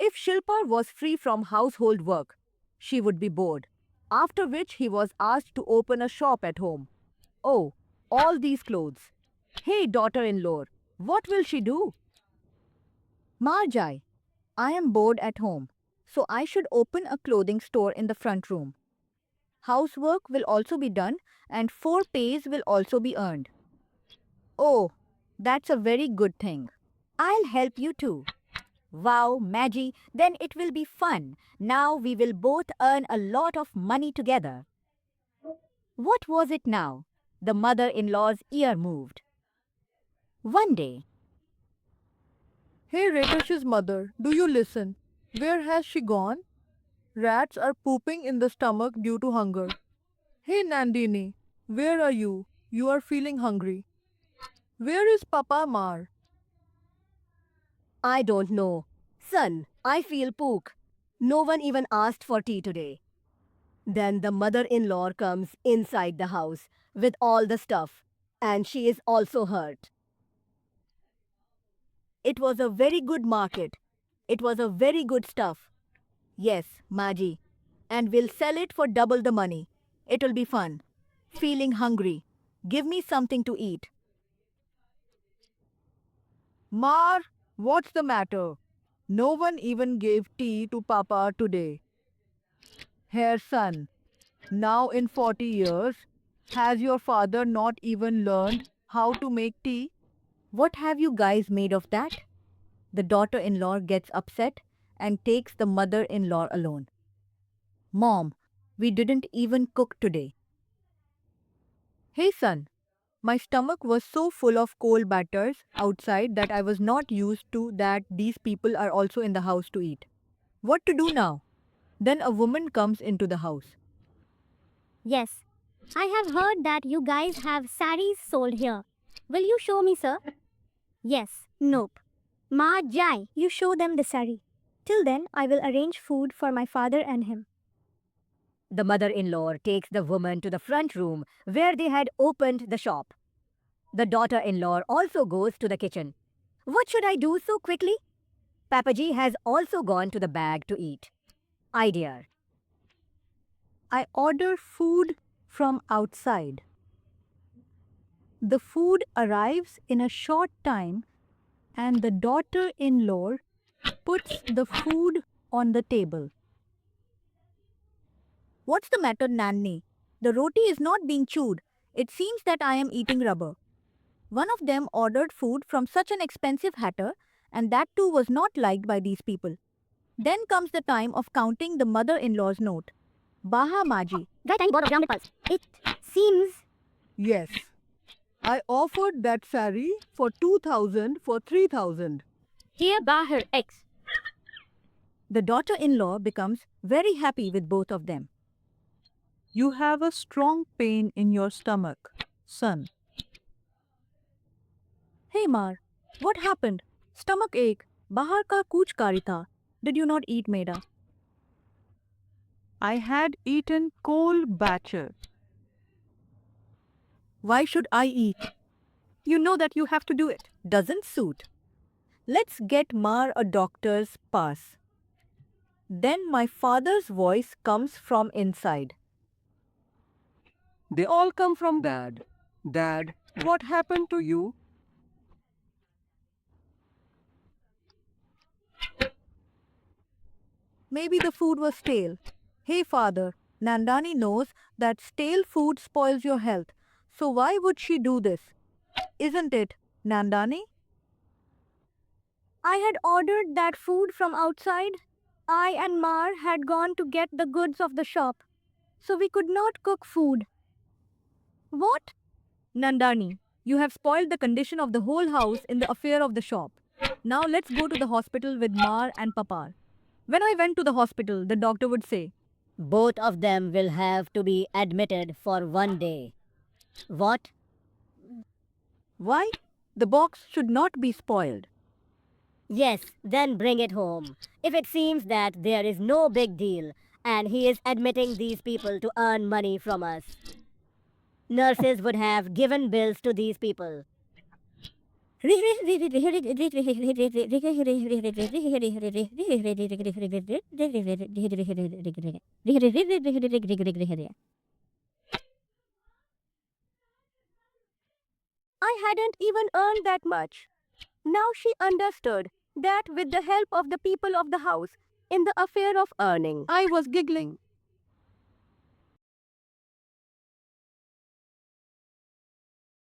If Shilpa was free from household work, she would be bored, after which he was asked to open a shop at home. Oh, all these clothes. Hey, daughter-in-law, what will she do? Marjai, I am bored at home, so I should open a clothing store in the front room. Housework will also be done and 4 pays will also be earned. Oh, that's a very good thing. I'll help you too. Wow, Maggie, then it will be fun. Now we will both earn a lot of money together. What was it now? The mother in law's ear moved. One day, Hey Rakesh's mother, do you listen? Where has she gone? Rats are pooping in the stomach due to hunger. Hey Nandini, where are you? You are feeling hungry. Where is Papa Mar? I don't know. Son, I feel pook. No one even asked for tea today. Then the mother in law comes inside the house with all the stuff, and she is also hurt. It was a very good market. It was a very good stuff. Yes, Maji. And we'll sell it for double the money. It'll be fun. Feeling hungry. Give me something to eat. Mar, what's the matter? No one even gave tea to Papa today. Here, son, now in 40 years, has your father not even learned how to make tea? What have you guys made of that? The daughter in law gets upset and takes the mother in law alone. Mom, we didn't even cook today. Hey son, my stomach was so full of coal batters outside that I was not used to that these people are also in the house to eat. What to do now? Then a woman comes into the house. Yes. I have heard that you guys have saris sold here. Will you show me, sir? Yes. Nope. Ma Jai, you show them the sari. Till then, I will arrange food for my father and him. The mother in law takes the woman to the front room where they had opened the shop. The daughter in law also goes to the kitchen. What should I do so quickly? Papaji has also gone to the bag to eat. Idea. I order food from outside. The food arrives in a short time and the daughter in law puts the food on the table. What's the matter, Nanny? The roti is not being chewed. It seems that I am eating rubber. One of them ordered food from such an expensive hatter, and that too was not liked by these people. Then comes the time of counting the mother in law's note. Baha Maji. Right time board of grounded pulse. It seems Yes. I offered that sari for 2000 for 3000. here Bahar X. The daughter in law becomes very happy with both of them. You have a strong pain in your stomach, son. Hey Mar, what happened? Stomach ache. Bahar ka kuch kari tha. Did you not eat, Maida? I had eaten cold batter. Why should I eat? You know that you have to do it. Doesn't suit. Let's get Mar a doctor's pass. Then my father's voice comes from inside. They all come from Dad. Dad, what happened to you? Maybe the food was stale. Hey father, Nandani knows that stale food spoils your health. So why would she do this? Isn't it, Nandani? I had ordered that food from outside. I and Mar had gone to get the goods of the shop, so we could not cook food. What? Nandani, you have spoiled the condition of the whole house in the affair of the shop. Now let's go to the hospital with Mar and Papa. When I went to the hospital, the doctor would say, Both of them will have to be admitted for 1 day. What? why? The box should not be spoiled. Yes, then bring it home. If it seems that there is no big deal and he is admitting these people to earn money from us, nurses would have given bills to these people. I hadn't even earned that much. Now she understood that with the help of the people of the house in the affair of earning. I was giggling.